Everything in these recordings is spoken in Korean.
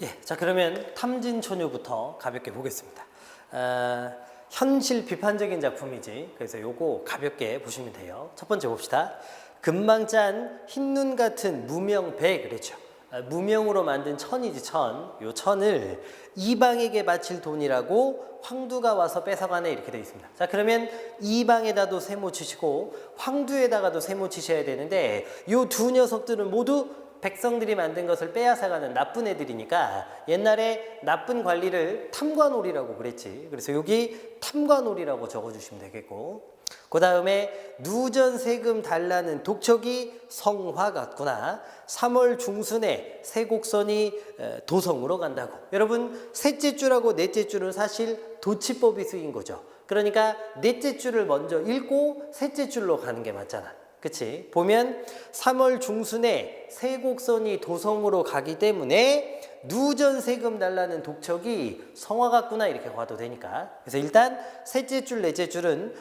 예, 자 그러면 탐진초녀부터 가볍게 보겠습니다. 현실 비판적인 작품이지. 그래서 요거 가볍게 보시면 돼요. 첫 번째 봅시다. 금방 짠 흰눈 같은 무명배 그랬죠. 무명으로 만든 천이지 천. 요 천을 이방에게 바칠 돈이라고 황두가 와서 뺏어가네 이렇게 되어 있습니다. 자 그러면 이방에다도 세모 치시고 황두에다가도 세모 치셔야 되는데 요 두 녀석들은 모두 백성들이 만든 것을 빼앗아가는 나쁜 애들이니까 옛날에 나쁜 관리를 탐관오리라고 그랬지. 그래서 여기 탐관오리라고 적어주시면 되겠고, 그 다음에 누전 세금 달라는 독촉이 성화 같구나. 3월 중순에 세곡선이 도성으로 간다고. 여러분 셋째 줄하고 넷째 줄은 사실 도치법이 쓰인 거죠. 그러니까 넷째 줄을 먼저 읽고 셋째 줄로 가는 게 맞잖아. 그치? 보면 3월 중순에 세곡선이 도성으로 가기 때문에 누전 세금 달라는 독촉이 성화 같구나 이렇게 봐도 되니까. 그래서 일단 셋째 줄, 넷째 줄은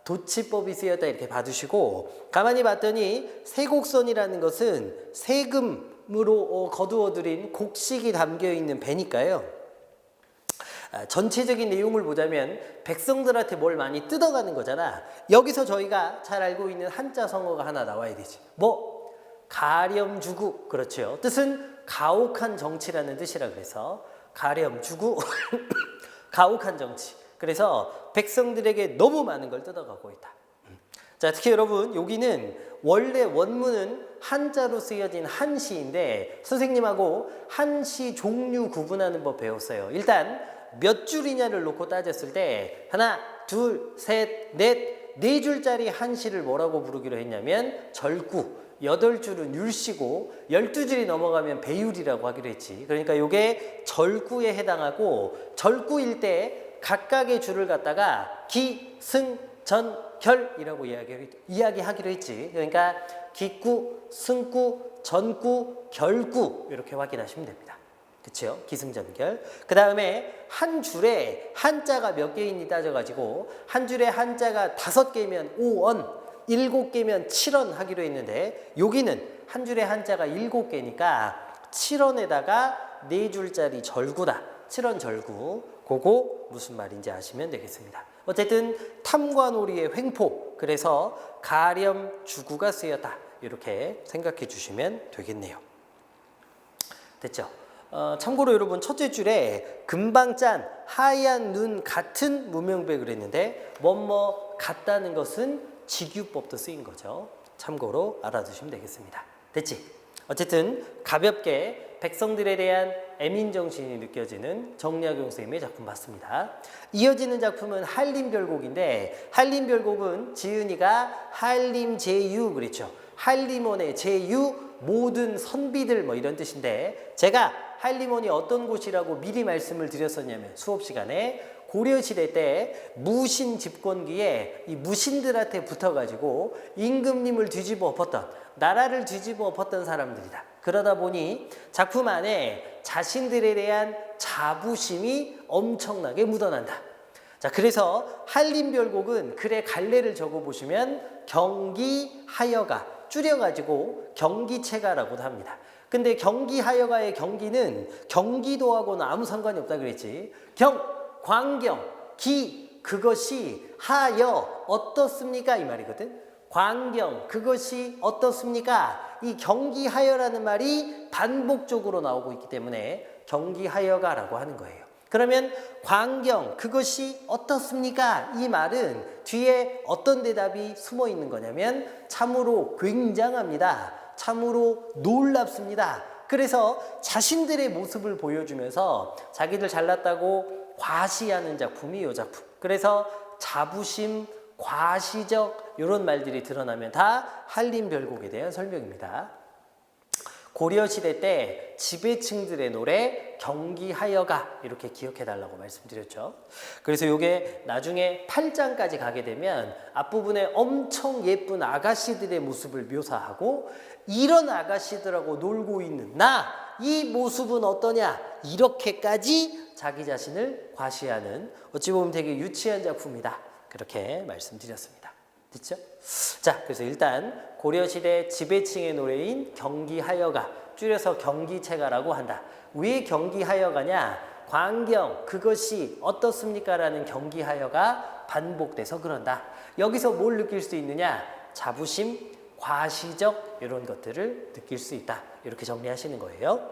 도치법이 쓰였다 이렇게 봐두시고, 가만히 봤더니 세곡선이라는 것은 세금으로 거두어들인 곡식이 담겨있는 배니까요. 전체적인 내용을 보자면 백성들한테 뭘 많이 뜯어가는 거잖아. 여기서 저희가 잘 알고 있는 한자 성어가 하나 나와야 되지. 뭐? 가렴주구. 그렇죠. 뜻은 가혹한 정치라는 뜻이라 그래서 가렴주구 가혹한 정치. 그래서 백성들에게 너무 많은 걸 뜯어가고 있다. 자, 특히 여러분 여기는 원래 원문은 한자로 쓰여진 한시인데 선생님하고 한시 종류 구분하는 법 배웠어요. 일단 몇 줄이냐를 놓고 따졌을 때 하나, 둘, 셋, 넷, 네 줄짜리 한시를 뭐라고 부르기로 했냐면 절구, 8줄은 율시고 12줄이 넘어가면 배율이라고 하기로 했지. 그러니까 이게 절구에 해당하고 절구일 때 각각의 줄을 갖다가 기, 승, 전, 결이라고 이야기하기로 했지. 그러니까 기구, 승구, 전구, 결구 이렇게 확인하시면 됩니다. 그렇죠? 기승전결. 그 다음에 한 줄에 한자가 몇 개인지 따져가지고 한 줄에 한자가 5개면 5원, 7개면 7원 하기로 했는데 여기는 한 줄에 한자가 7개니까 7원에다가 4줄짜리 절구다. 7원 절구. 그거 무슨 말인지 아시면 되겠습니다. 어쨌든 탐관오리의 횡포. 그래서 가렴주구가 쓰였다. 이렇게 생각해 주시면 되겠네요. 됐죠? 참고로 여러분 첫째 줄에 금방 짠 하얀 눈 같은 무명배 그랬는데 뭐뭐 같다는 것은 직유법도 쓰인 거죠. 참고로 알아두시면 되겠습니다. 됐지? 어쨌든 가볍게 백성들에 대한 애민정신이 느껴지는 정약용 선생님의 작품 봤습니다. 이어지는 작품은 한림별곡인데 한림별곡은 지은이가 한림제유 그랬죠. 한림원의 제유 모든 선비들 뭐 이런 뜻인데 제가 한림원이 어떤 곳이라고 미리 말씀을 드렸었냐면 수업 시간에 고려시대 때 무신 집권기에 이 무신들한테 붙어가지고 임금님을 뒤집어 엎었던 나라를 뒤집어 엎었던 사람들이다. 그러다 보니 작품 안에 자신들에 대한 자부심이 엄청나게 묻어난다. 자, 그래서 한림별곡은 글의 갈래를 적어보시면 경기하여가 줄여가지고 경기체가라고도 합니다. 근데 경기하여가의 경기는 경기도하고는 아무 상관이 없다 그랬지. 광경, 기, 그것이 하여 어떻습니까? 이 말이거든. 광경, 그것이 어떻습니까? 이 경기하여라는 말이 반복적으로 나오고 있기 때문에 경기하여가라고 하는 거예요. 그러면 광경, 그것이 어떻습니까? 이 말은 뒤에 어떤 대답이 숨어 있는 거냐면 참으로 굉장합니다. 참으로 놀랍습니다. 그래서 자신들의 모습을 보여주면서 자기들 잘났다고 과시하는 작품이 이 작품. 그래서 자부심, 과시적 이런 말들이 드러나면 다 한림별곡에 대한 설명입니다. 고려시대 때 지배층들의 노래 경기하여가 이렇게 기억해달라고 말씀드렸죠. 그래서 이게 나중에 8장까지 가게 되면 앞부분에 엄청 예쁜 아가씨들의 모습을 묘사하고 이런 아가씨들하고 놀고 있는 나 이 모습은 어떠냐 이렇게까지 자기 자신을 과시하는 어찌 보면 되게 유치한 작품이다. 그렇게 말씀드렸습니다. 됐죠? 자, 그래서 일단 고려시대 지배층의 노래인 경기하여가 줄여서 경기체가라고 한다. 왜 경기하여가냐? 광경, 그것이 어떻습니까? 라는 경기하여가 반복돼서 그런다. 여기서 뭘 느낄 수 있느냐? 자부심, 과시적 이런 것들을 느낄 수 있다. 이렇게 정리하시는 거예요.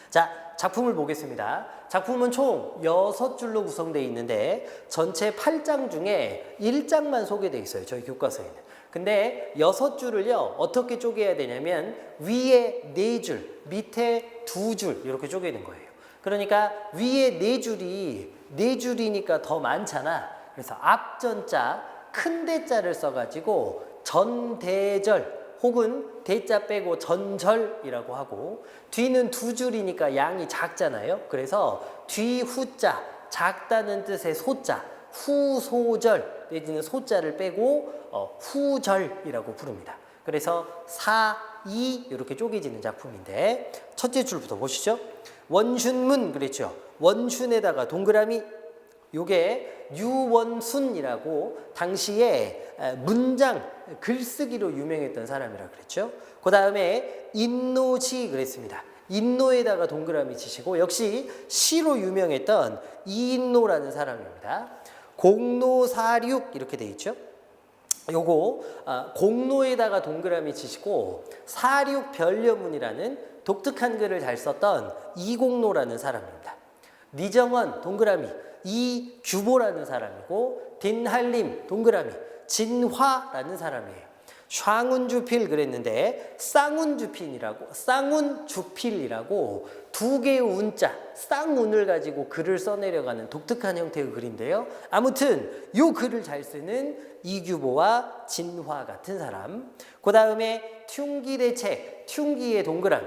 자, 작품을 보겠습니다. 작품은 총 6줄로 구성되어 있는데 전체 8장 중에 1장만 소개되어 있어요. 저희 교과서에는. 근데 6줄을요. 어떻게 쪼개야 되냐면 위에 4줄, 밑에 2줄 이렇게 쪼개는 거예요. 그러니까 위에 4줄이니까 더 많잖아. 그래서 앞전자 큰 대자를 써가지고 전대절 혹은 대자 빼고 전절이라고 하고 뒤는 2줄이니까 양이 작잖아요. 그래서 뒤후자 작다는 뜻의 소자 후소절 내지는 소자를 빼고 후절이라고 부릅니다. 그래서 4, 2 이렇게 쪼개지는 작품인데 첫째 줄부터 보시죠. 원슌문 그랬죠. 원슌에다가 동그라미 요게 유원순이라고 당시에 문장 글쓰기로 유명했던 사람이라 그랬죠. 그 다음에 인노시 그랬습니다. 인노에다가 동그라미 치시고 역시 시로 유명했던 이인노라는 사람입니다. 공노사륙 이렇게 돼 있죠. 요거 공노에다가 동그라미 치시고 사륙 변려문이라는 독특한 글을 잘 썼던 이공노라는 사람입니다. 니정원 동그라미 이규보라는 사람이고 딘할림 동그라미 진화라는 사람이에요. 샹운주필 그랬는데 쌍운주필이라고 두 개의 운자 쌍운을 가지고 글을 써내려가는 독특한 형태의 글인데요. 아무튼 요 글을 잘 쓰는 이규보와 진화 같은 사람. 그 다음에 퉁기대책 퉁기의 동그라미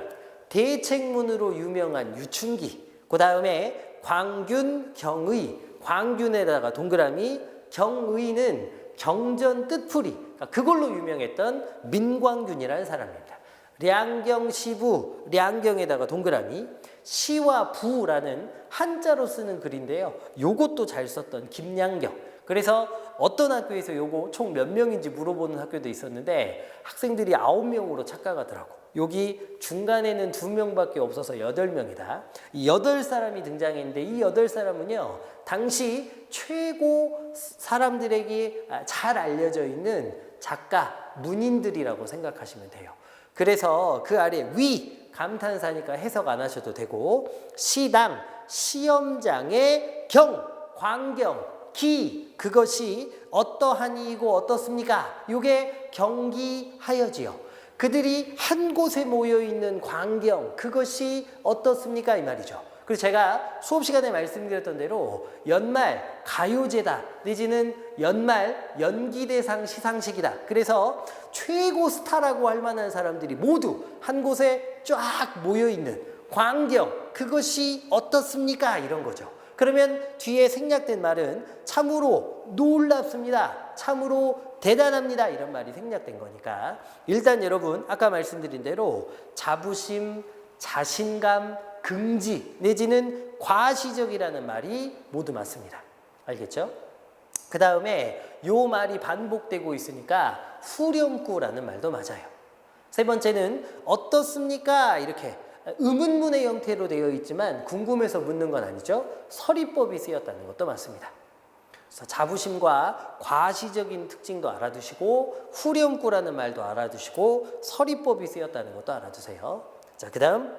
대책문으로 유명한 유충기. 그 다음에 광균 경의 광균에다가 동그라미 경의는 경전 뜻풀이 그걸로 유명했던 민광균이라는 사람입니다. 량경시부 량경에다가 동그라미 시와 부라는 한자로 쓰는 글인데요. 요것도 잘 썼던 김량경. 그래서 어떤 학교에서 요거 총 몇 명인지 물어보는 학교도 있었는데 학생들이 9명으로 착각하더라고. 여기 중간에는 2명밖에 없어서 8명이다. 이 8사람이 등장했는데 이 8사람은요. 당시 최고 사람들에게 잘 알려져 있는 작가, 문인들이라고 생각하시면 돼요. 그래서 그 아래 위, 감탄사니까 해석 안 하셔도 되고 시당, 시험장의 경, 광경, 기, 그것이 어떠하니이고 어떻습니까? 요게 경기하여지요. 그들이 한 곳에 모여있는 광경, 그것이 어떻습니까? 이 말이죠. 그리고 제가 수업 시간에 말씀드렸던 대로 연말 가요제다 내지는 연말 연기대상 시상식이다. 그래서 최고 스타라고 할 만한 사람들이 모두 한 곳에 쫙 모여있는 광경, 그것이 어떻습니까? 이런 거죠. 그러면 뒤에 생략된 말은 참으로 놀랍습니다. 참으로 대단합니다. 이런 말이 생략된 거니까 일단 여러분 아까 말씀드린 대로 자부심, 자신감, 긍지 내지는 과시적이라는 말이 모두 맞습니다. 알겠죠? 그 다음에 요 말이 반복되고 있으니까 후렴구라는 말도 맞아요. 세 번째는 어떻습니까? 이렇게 의문문의 형태로 되어 있지만 궁금해서 묻는 건 아니죠. 서리법이 쓰였다는 것도 맞습니다. 그래서 자부심과 과시적인 특징도 알아두시고 후렴구라는 말도 알아두시고 서리법이 쓰였다는 것도 알아두세요. 자, 그 다음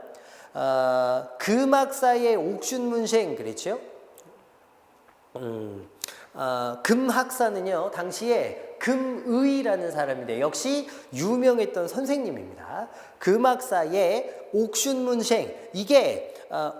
금학사의 옥슌문생 그랬죠? 금학사는요 당시에 금의라는 사람인데 역시 유명했던 선생님입니다. 금학사의 옥슌문생 이게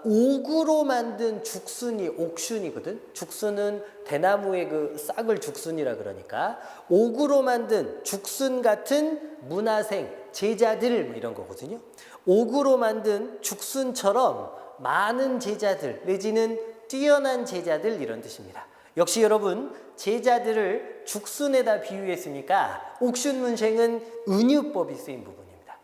옥으로 만든 죽순이 옥슌이거든. 죽순은 대나무의 그 싹을 죽순이라 그러니까 옥으로 만든 죽순 같은 문화생 제자들 뭐 이런 거거든요. 옥으로 만든 죽순처럼 많은 제자들 내지는 뛰어난 제자들 이런 뜻입니다. 역시 여러분 제자들을 죽순에다 비유했으니까 옥슌문생은 은유법이 쓰인 부분입니다.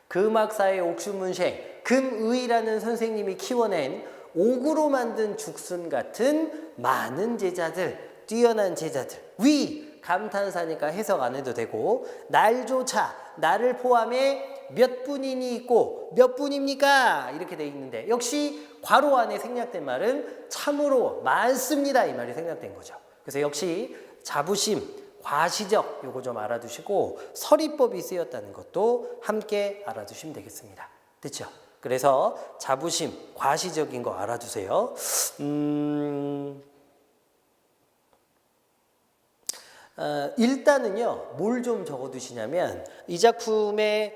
금학사의 옥슌문생 금의라는 선생님이 키워낸 옥으로 만든 죽순 같은 많은 제자들 뛰어난 제자들 위 감탄사니까 해석 안 해도 되고 날조차 나를 포함해 몇 분인이 있고 몇 분입니까? 이렇게 돼 있는데 역시 괄호 안에 생략된 말은 참으로 많습니다. 이 말이 생략된 거죠. 그래서 역시 자부심, 과시적 요거 좀 알아두시고 서리법이 쓰였다는 것도 함께 알아두시면 되겠습니다. 됐죠? 그래서 자부심, 과시적인 거 알아두세요. 일단은요, 뭘 좀 적어두시냐면 이 작품의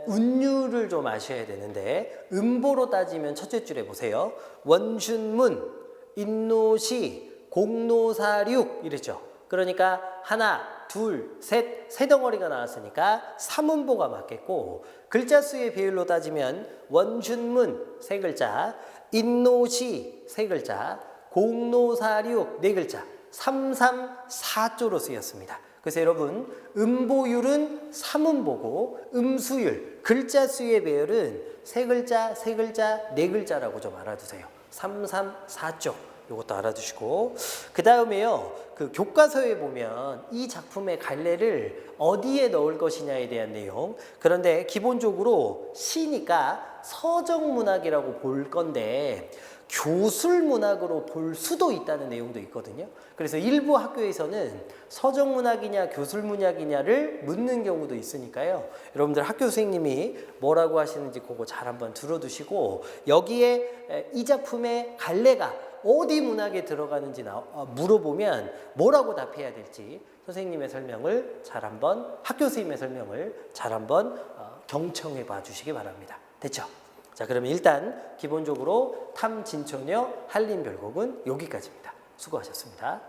운율을 좀 아셔야 되는데 음보로 따지면 첫째 줄에 보세요. 원춘문, 인노시, 공노사륙 이랬죠. 그러니까 하나, 둘, 셋, 세 덩어리가 나왔으니까 삼음보가 맞겠고 글자 수의 비율로 따지면 원춘문 세 글자, 인노시 세 글자, 공노사륙 네 글자 334조로 쓰였습니다. 그래서 여러분 음보율은 삼음보고 음수율, 글자 수의 배열은 세 글자, 세 글자, 네 글자라고 좀 알아두세요. 334조 이것도 알아두시고 그 다음에요. 그 교과서에 보면 이 작품의 갈래를 어디에 넣을 것이냐에 대한 내용 그런데 기본적으로 시니까 서정문학이라고 볼 건데 교술문학으로 볼 수도 있다는 내용도 있거든요. 그래서 일부 학교에서는 서정문학이냐 교술문학이냐를 묻는 경우도 있으니까요. 여러분들 학교 선생님이 뭐라고 하시는지 그거 잘 한번 들어두시고 여기에 이 작품의 갈래가 어디 문학에 들어가는지 물어보면 뭐라고 답해야 될지 선생님의 설명을 잘 한번 학교 선생님의 설명을 잘 한번 경청해 봐 주시기 바랍니다. 됐죠? 자, 그러면 일단 기본적으로 탐진초녀 한림별곡은 여기까지입니다. 수고하셨습니다.